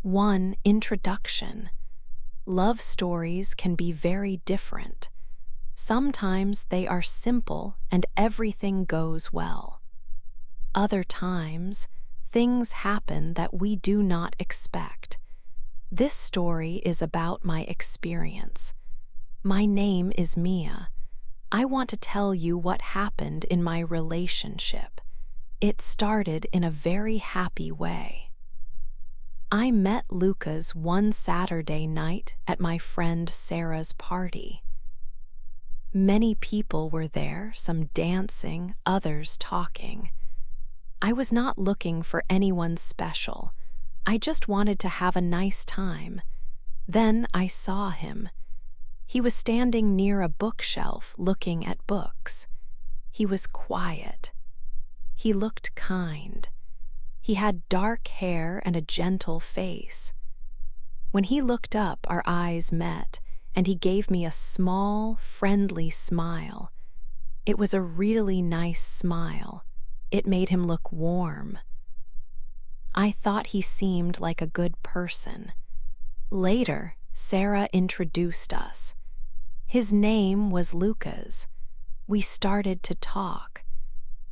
1. Introduction. Love stories can be very different. Sometimes they are simple and everything goes well. Other times, things happen that we do not expect. This story is about my experience. My name is Mia. I want to tell you what happened in my relationship. It started in a very happy way. I met Lucas one Saturday night at my friend Sarah's party. Many people were there, some dancing, others talking. I was not looking for anyone special. I just wanted to have a nice time. Then I saw him. He was standing near a bookshelf looking at books. He was quiet. He looked kind. He had dark hair and a gentle face. When he looked up, our eyes met, and he gave me a small, friendly smile. It was a really nice smile. It made him look warm. I thought he seemed like a good person. Later, Sarah introduced us. His name was Lucas. We started to talk.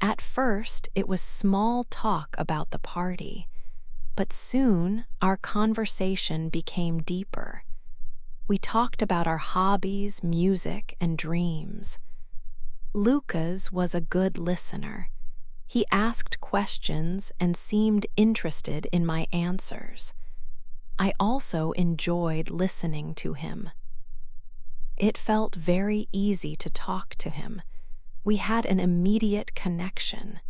At first, it was small talk about the party, but soon our conversation became deeper. We talked about our hobbies, music, and dreams. Lucas was a good listener. He asked questions and seemed interested in my answers. I also enjoyed listening to him. It felt very easy to talk to him. We had an immediate connection.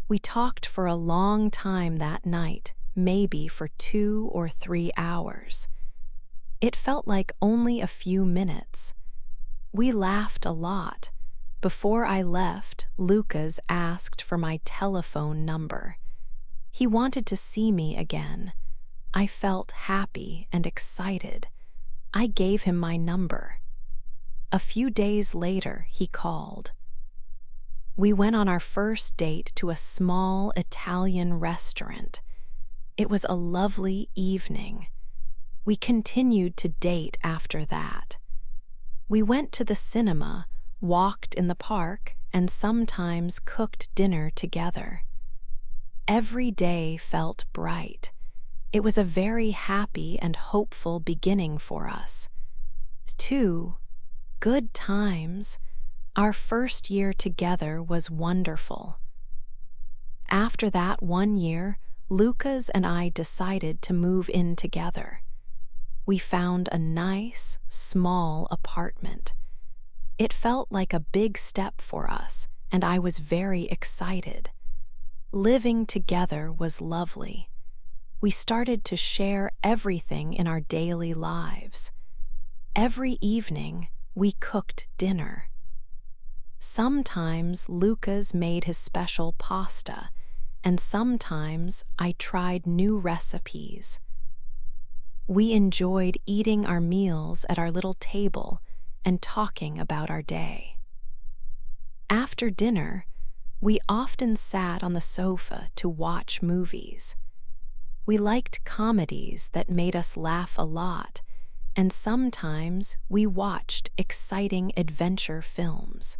We talked for a long time that night, maybe for 2 or 3 hours. It felt like only a few minutes. We laughed a lot. Before I left, Lucas asked for my telephone number. He wanted to see me again. I felt happy and excited. I gave him my number. A few days later, he called. We went on our first date to a small Italian restaurant. It was a lovely evening. We continued to date after that. We went to the cinema, walked in the park, and sometimes cooked dinner together. Every day felt bright. It was a very happy and hopeful beginning for us. 2. Good times. Our first year together was wonderful. After that 1 year, Lucas and I decided to move in together. We found a nice, small apartment. It felt like a big step for us, and I was very excited. Living together was lovely. We started to share everything in our daily lives. Every evening, we cooked dinner. Sometimes Lucas made his special pasta, and sometimes I tried new recipes. We enjoyed eating our meals at our little table and talking about our day. After dinner, we often sat on the sofa to watch movies. We liked comedies that made us laugh a lot, and sometimes we watched exciting adventure films.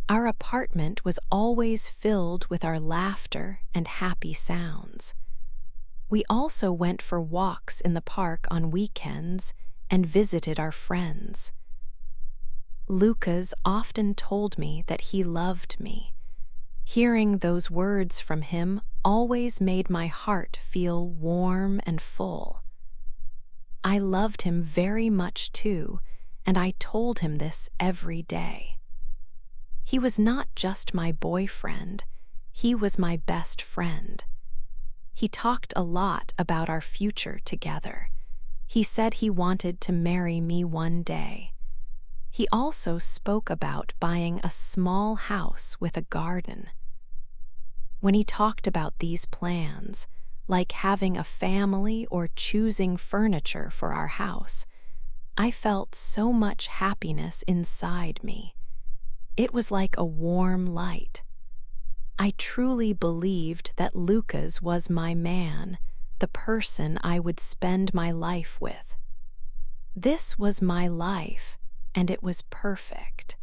Our apartment was always filled with our laughter and happy sounds. We also went for walks in the park on weekends and visited our friends. Lucas often told me that he loved me. Hearing those words from him always made my heart feel warm and full. I loved him very much too, and I told him this every day. He was not just my boyfriend, he was my best friend. He talked a lot about our future together. He said he wanted to marry me one day. He also spoke about buying a small house with a garden. When he talked about these plans, like having a family or choosing furniture for our house, I felt so much happiness inside me. It was like a warm light. I truly believed that Lucas was my man, the person I would spend my life with. This was my life, and it was perfect.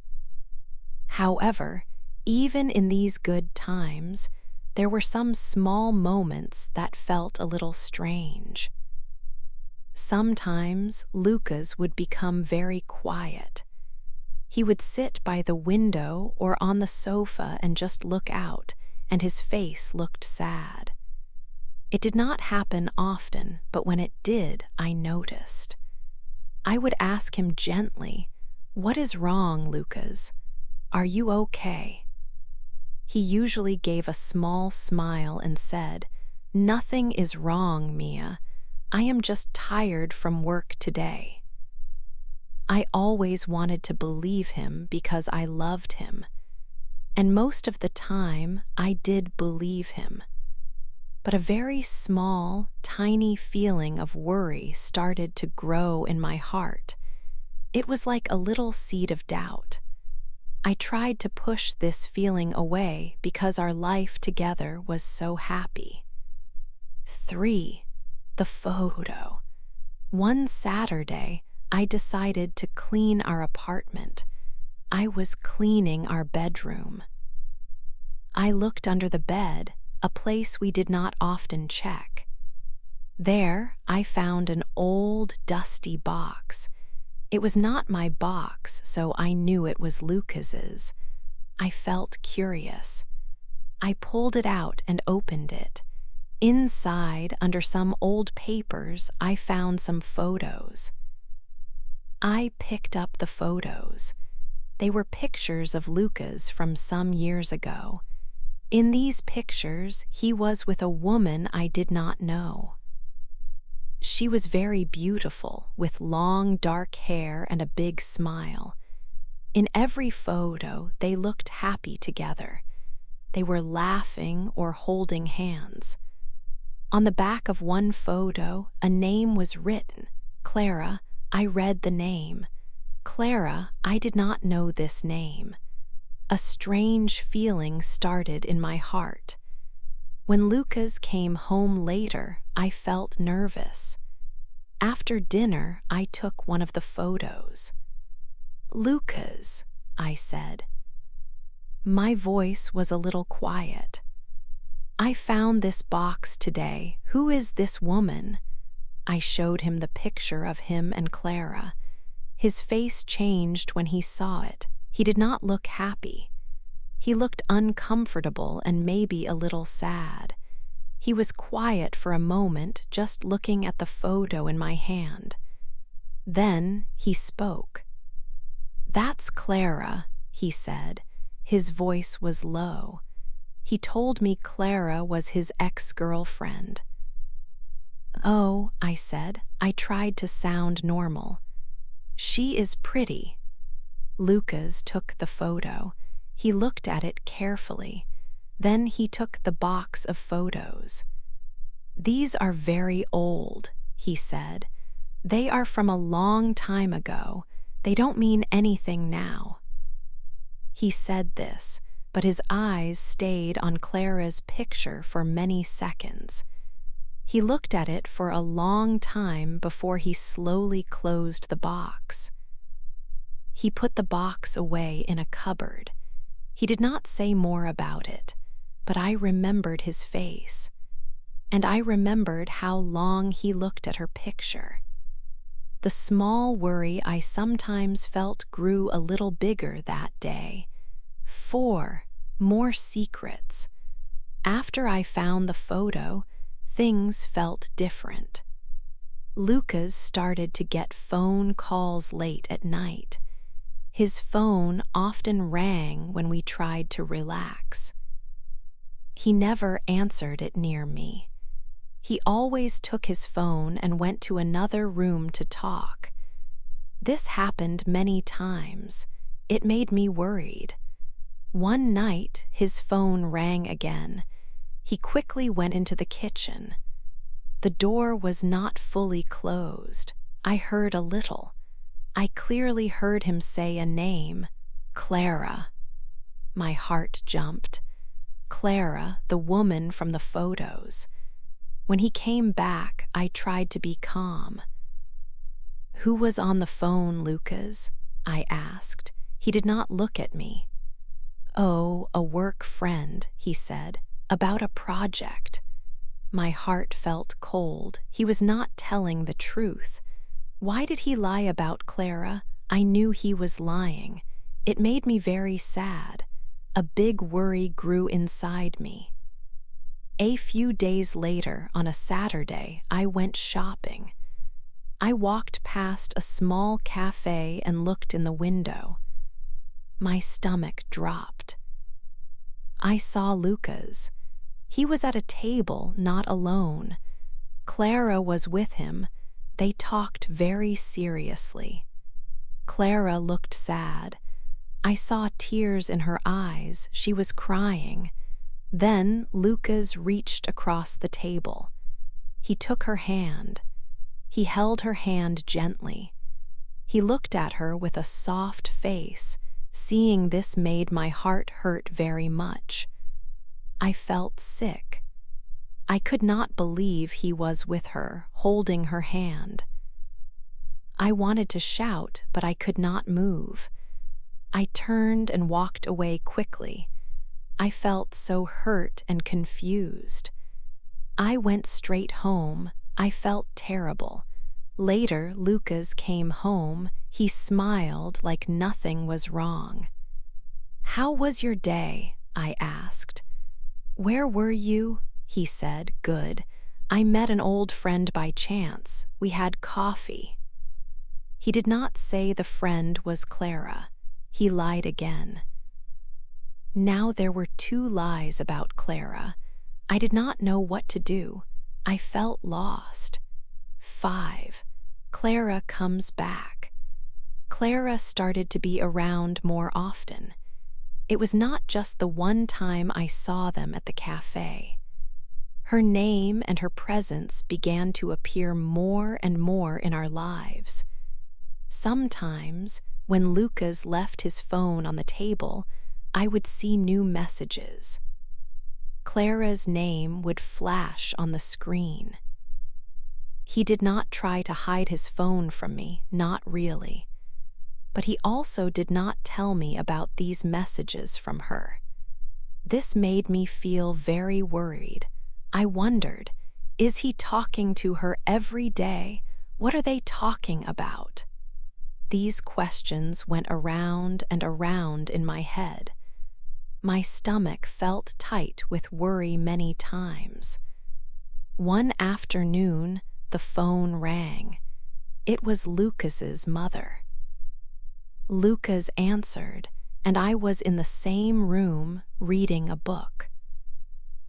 However, even in these good times, there were some small moments that felt a little strange. Sometimes Lucas would become very quiet. He would sit by the window or on the sofa and just look out, and his face looked sad. It did not happen often, but when it did, I noticed. I would ask him gently, "What is wrong, Lucas? Are you okay?" He usually gave a small smile and said, "Nothing is wrong, Mia. I am just tired from work today." I always wanted to believe him because I loved him, and most of the time I did believe him. But a very small, tiny feeling of worry started to grow in my heart. It was like a little seed of doubt. I tried to push this feeling away because our life together was so happy. 3. The photo. One Saturday, I decided to clean our apartment. I was cleaning our bedroom. I looked under the bed, a place we did not often check. There, I found an old, dusty box. It was not my box, so I knew it was Lucas's. I felt curious. I pulled it out and opened it. Inside, under some old papers, I found some photos. I picked up the photos. They were pictures of Lucas from some years ago. In these pictures, he was with a woman I did not know. She was very beautiful, with long, dark hair and a big smile. In every photo, they looked happy together. They were laughing or holding hands. On the back of one photo, a name was written, Clara. I read the name. Clara, I did not know this name. A strange feeling started in my heart. When Lucas came home later, I felt nervous. After dinner, I took one of the photos. "Lucas," I said. My voice was a little quiet. "I found this box today. Who is this woman?" I showed him the picture of him and Clara. His face changed when he saw it. He did not look happy. He looked uncomfortable and maybe a little sad. He was quiet for a moment, just looking at the photo in my hand. Then he spoke. "That's Clara," he said. His voice was low. He told me Clara was his ex-girlfriend. "Oh," I said. I tried to sound normal. "She is pretty." Lucas took the photo. He looked at it carefully. Then he took the box of photos. "These are very old," he said. "They are from a long time ago. They don't mean anything now." He said this, but his eyes stayed on Clara's picture for many seconds. He looked at it for a long time before he slowly closed the box. He put the box away in a cupboard. He did not say more about it, but I remembered his face, and I remembered how long he looked at her picture. The small worry I sometimes felt grew a little bigger that day. 4. More secrets. After I found the photo, things felt different. Lucas started to get phone calls late at night. His phone often rang when we tried to relax. He never answered it near me. He always took his phone and went to another room to talk. This happened many times. It made me worried. One night, his phone rang again. He quickly went into the kitchen. The door was not fully closed. I heard a little. I clearly heard him say a name, Clara. My heart jumped. Clara, the woman from the photos. When he came back, I tried to be calm. "Who was on the phone, Lucas?" I asked. He did not look at me. "Oh, a work friend," he said, "about a project." My heart felt cold. He was not telling the truth. Why did he lie about Clara? I knew he was lying. It made me very sad. A big worry grew inside me. A few days later, on a Saturday, I went shopping. I walked past a small cafe and looked in the window. My stomach dropped. I saw Lucas. He was at a table, not alone. Clara was with him. They talked very seriously. Clara looked sad. I saw tears in her eyes. She was crying. Then Lucas reached across the table. He took her hand. He held her hand gently. He looked at her with a soft face. Seeing this made my heart hurt very much. I felt sick. I could not believe he was with her, holding her hand. I wanted to shout, but I could not move. I turned and walked away quickly. I felt so hurt and confused. I went straight home. I felt terrible. Later, Lucas came home. He smiled like nothing was wrong. "How was your day?" I asked. "Where were you?" He said, "Good. I met an old friend by chance. We had coffee." He did not say the friend was Clara. He lied again. Now there were 2 lies about Clara. I did not know what to do. I felt lost. 5. Clara comes back. Clara started to be around more often. It was not just the one time I saw them at the cafe. Her name and her presence began to appear more and more in our lives. Sometimes, when Lucas left his phone on the table, I would see new messages. Clara's name would flash on the screen. He did not try to hide his phone from me, not really. But he also did not tell me about these messages from her. This made me feel very worried. I wondered, is he talking to her every day? What are they talking about? These questions went around and around in my head. My stomach felt tight with worry many times. One afternoon, the phone rang. It was Lucas's mother. Lucas answered, and I was in the same room reading a book.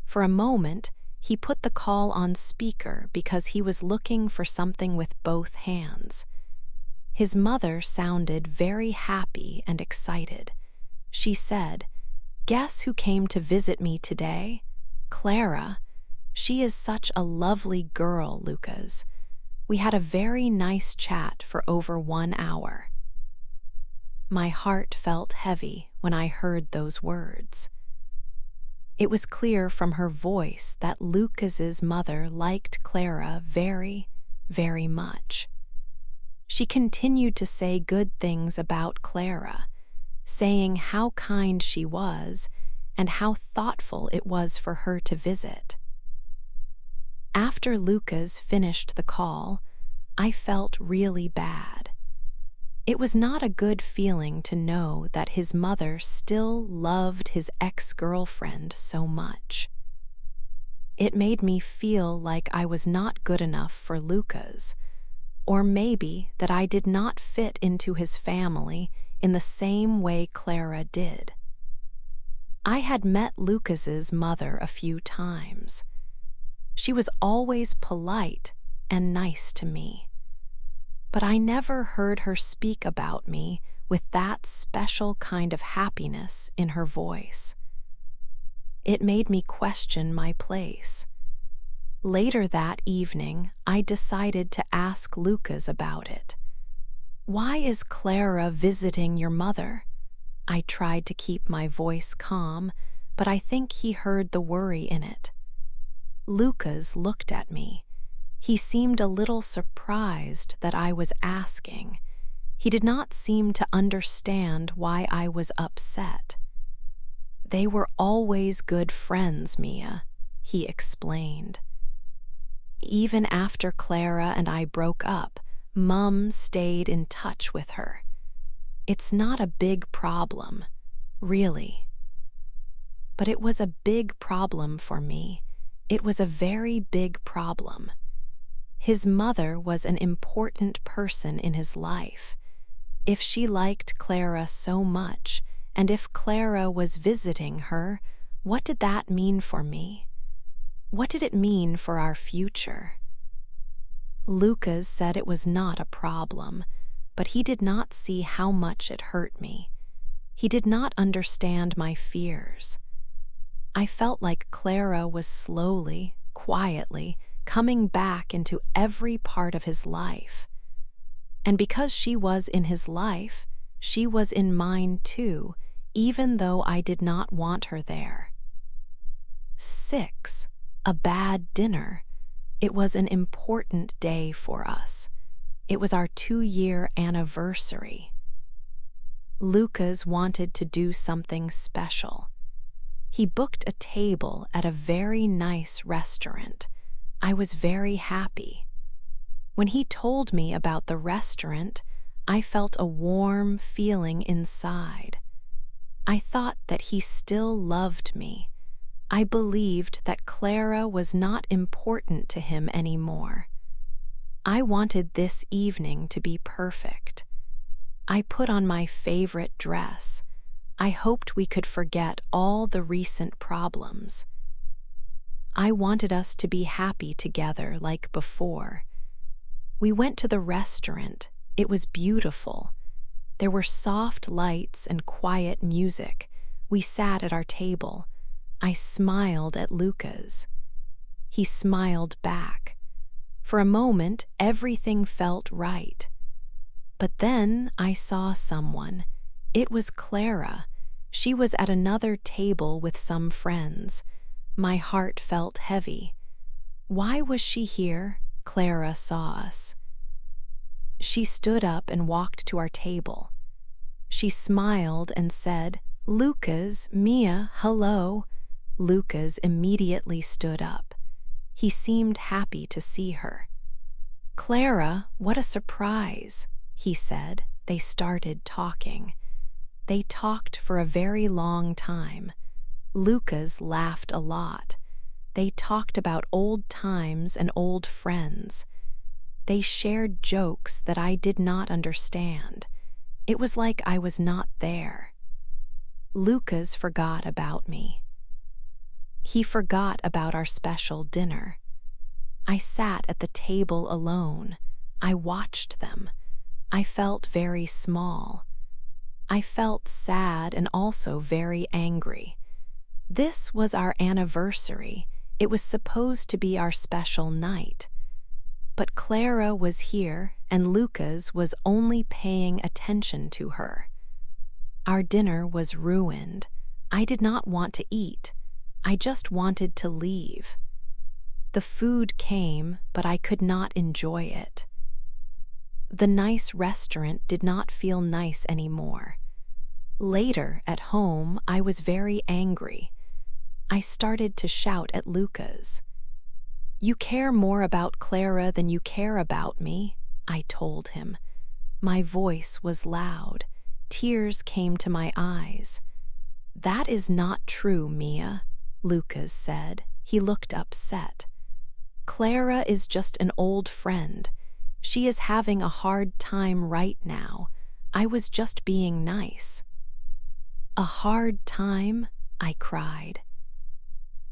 For a moment, he put the call on speaker because he was looking for something with both hands. His mother sounded very happy and excited. She said, "Guess who came to visit me today? Clara. She is such a lovely girl, Lucas. We had a very nice chat for over 1 hour." My heart felt heavy when I heard those words. It was clear from her voice that Lucas's mother liked Clara very, very much. She continued to say good things about Clara, saying how kind she was and how thoughtful it was for her to visit. After Lucas finished the call, I felt really bad. It was not a good feeling to know that his mother still loved his ex-girlfriend so much. It made me feel like I was not good enough for Lucas, or maybe that I did not fit into his family in the same way Clara did. I had met Lucas's mother a few times. She was always polite and nice to me. But I never heard her speak about me with that special kind of happiness in her voice. It made me question my place. Later that evening, I decided to ask Lucas about it. "Why is Clara visiting your mother?" I tried to keep my voice calm, but I think he heard the worry in it. Lucas looked at me. He seemed a little surprised that I was asking. He did not seem to understand why I was upset. "They were always good friends, Mia," he explained. "Even after Clara and I broke up, Mum stayed in touch with her. It's not a big problem, really." But it was a big problem for me. It was a very big problem. His mother was an important person in his life. If she liked Clara so much, and if Clara was visiting her, what did that mean for me? What did it mean for our future? Lucas said it was not a problem, but he did not see how much it hurt me. He did not understand my fears. I felt like Clara was slowly, quietly, coming back into every part of his life. And because she was in his life, she was in mine too, even though I did not want her there. 6. A bad dinner. It was an important day for us. It was our 2-year anniversary. Lucas wanted to do something special. He booked a table at a very nice restaurant. I was very happy. When he told me about the restaurant, I felt a warm feeling inside. I thought that he still loved me. I believed that Clara was not important to him anymore. I wanted this evening to be perfect. I put on my favorite dress. I hoped we could forget all the recent problems. I wanted us to be happy together like before. We went to the restaurant. It was beautiful. There were soft lights and quiet music. We sat at our table. I smiled at Lucas. He smiled back. For a moment, everything felt right. But then I saw someone. It was Clara. She was at another table with some friends. My heart felt heavy. Why was she here? Clara saw us. She stood up and walked to our table. She smiled and said, "Lucas, Mia, hello." Lucas immediately stood up. He seemed happy to see her. "Clara, what a surprise," he said. They started talking. They talked for a very long time. Lucas laughed a lot. They talked about old times and old friends. They shared jokes that I did not understand. It was like I was not there. Lucas forgot about me. He forgot about our special dinner. I sat at the table alone. I watched them. I felt very small. I felt sad and also very angry. This was our anniversary. It was supposed to be our special night. But Clara was here, and Lucas was only paying attention to her. Our dinner was ruined. I did not want to eat. I just wanted to leave. The food came, but I could not enjoy it. The nice restaurant did not feel nice anymore. Later, at home, I was very angry. I started to shout at Lucas. "You care more about Clara than you care about me," I told him. My voice was loud. Tears came to my eyes. "That is not true, Mia," Lucas said. He looked upset. "Clara is just an old friend. She is having a hard time right now. I was just being nice." "A hard time?" I cried.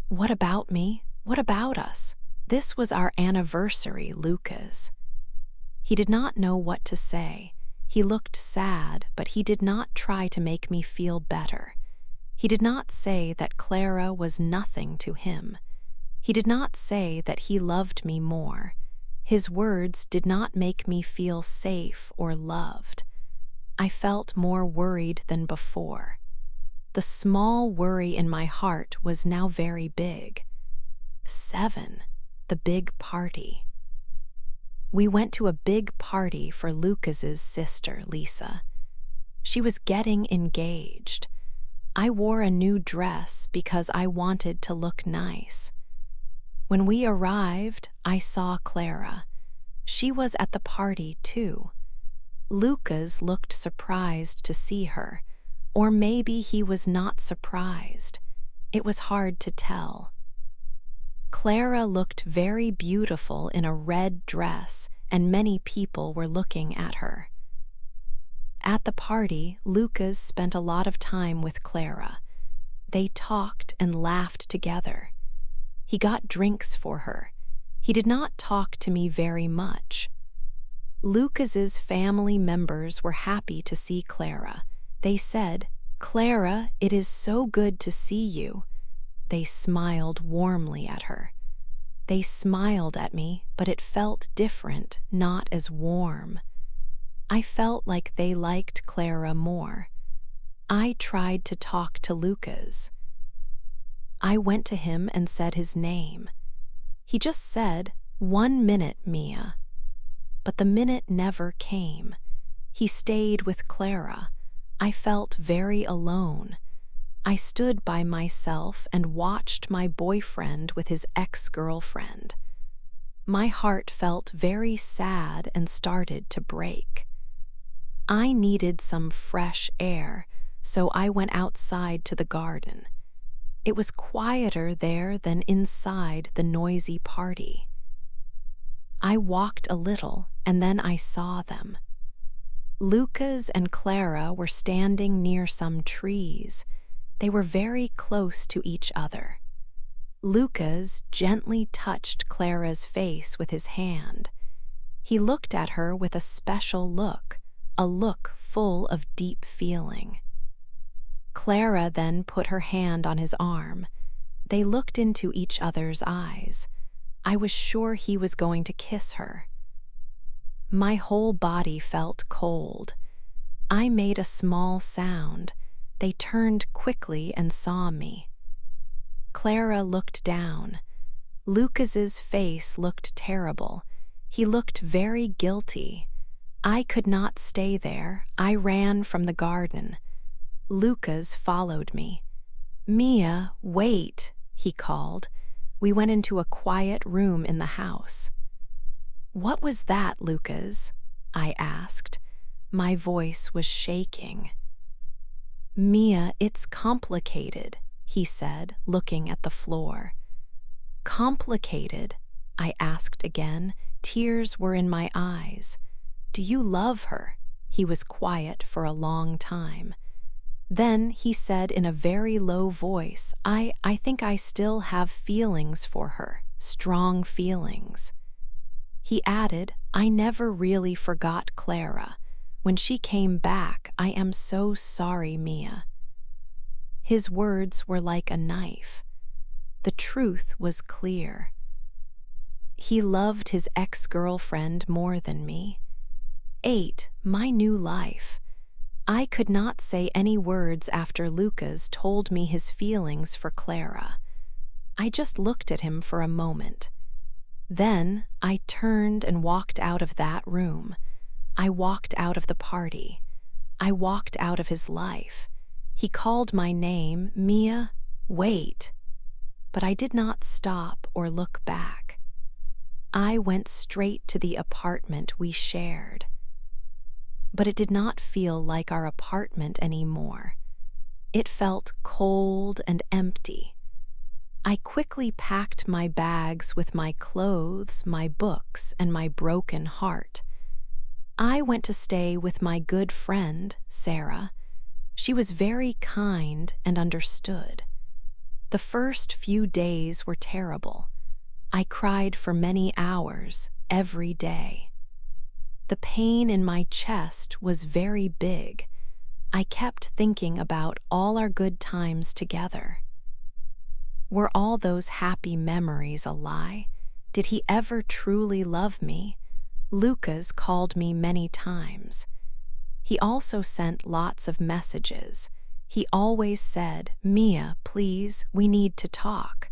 "What about me? What about us? This was our anniversary, Lucas." He did not know what to say. He looked sad, but he did not try to make me feel better. He did not say that Clara was nothing to him. He did not say that he loved me more. His words did not make me feel safe or loved. I felt more worried than before. The small worry in my heart was now very big. 7. The big party. We went to a big party for Lucas's sister, Lisa. She was getting engaged. I wore a new dress because I wanted to look nice. When we arrived, I saw Clara. She was at the party too. Lucas looked surprised to see her, or maybe he was not surprised. It was hard to tell. Clara looked very beautiful in a red dress, and many people were looking at her. At the party, Lucas spent a lot of time with Clara. They talked and laughed together. He got drinks for her. He did not talk to me very much. Lucas's family members were happy to see Clara. They said, "Clara, it is so good to see you." They smiled warmly at her. They smiled at me, but it felt different, not as warm. I felt like they liked Clara more. I tried to talk to Lucas. I went to him and said his name. He just said, "1 minute, Mia." But the minute never came. He stayed with Clara. I felt very alone. I stood by myself and watched my boyfriend with his ex-girlfriend. My heart felt very sad and started to break. I needed some fresh air, so I went outside to the garden. It was quieter there than inside the noisy party. I walked a little, and then I saw them. Lucas and Clara were standing near some trees. They were very close to each other. Lucas gently touched Clara's face with his hand. He looked at her with a special look, a look full of deep feeling. Clara then put her hand on his arm. They looked into each other's eyes. I was sure he was going to kiss her. My whole body felt cold. I made a small sound. They turned quickly and saw me. Clara looked down. Lucas's face looked terrible. He looked very guilty. I could not stay there. I ran from the garden. Lucas followed me. "Mia, wait," he called. We went into a quiet room in the house. "What was that, Lucas?" I asked. My voice was shaking. "Mia, it's complicated," he said, looking at the floor. "Complicated?" I asked again. Tears were in my eyes. "Do you love her?" He was quiet for a long time. Then he said in a very low voice, I think I still have feelings for her, strong feelings." He added, "I never really forgot Clara. When she came back, I am so sorry, Mia." His words were like a knife. The truth was clear. He loved his ex-girlfriend more than me. 8. My new life. I could not say any words after Lucas told me his feelings for Clara. I just looked at him for a moment. Then I turned and walked out of that room. I walked out of the party. I walked out of his life. He called my name, "Mia, wait." But I did not stop or look back. I went straight to the apartment we shared. But it did not feel like our apartment anymore. It felt cold and empty. I quickly packed my bags with my clothes, my books, and my broken heart. I went to stay with my good friend, Sarah. She was very kind and understood. The first few days were terrible. I cried for many hours, every day. The pain in my chest was very big. I kept thinking about all our good times together. Were all those happy memories a lie? Did he ever truly love me? Lucas called me many times. He also sent lots of messages. He always said, "Mia, please, we need to talk."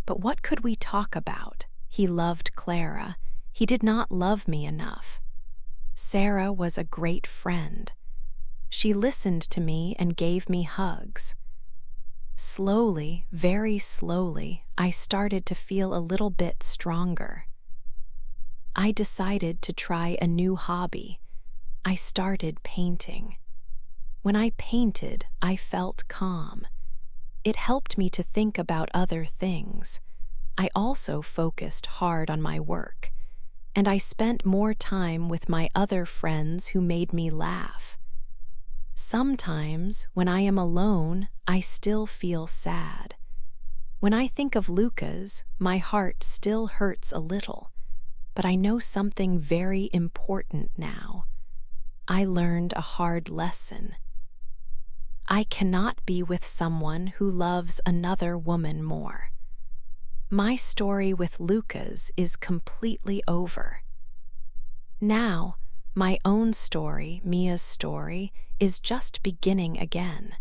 But what could we talk about? He loved Clara. He did not love me enough. Sarah was a great friend. She listened to me and gave me hugs. Slowly, very slowly, I started to feel a little bit stronger. I decided to try a new hobby. I started painting. When I painted, I felt calm. It helped me to think about other things. I also focused hard on my work, and I spent more time with my other friends who made me laugh. Sometimes, when I am alone, I still feel sad. When I think of Lucas, my heart still hurts a little, but I know something very important now. I learned a hard lesson. I cannot be with someone who loves another woman more. My story with Lucas is completely over. Now, my own story, Mia's story, is just beginning again.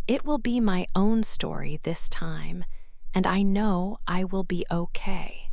It will be my own story this time, and I know I will be okay.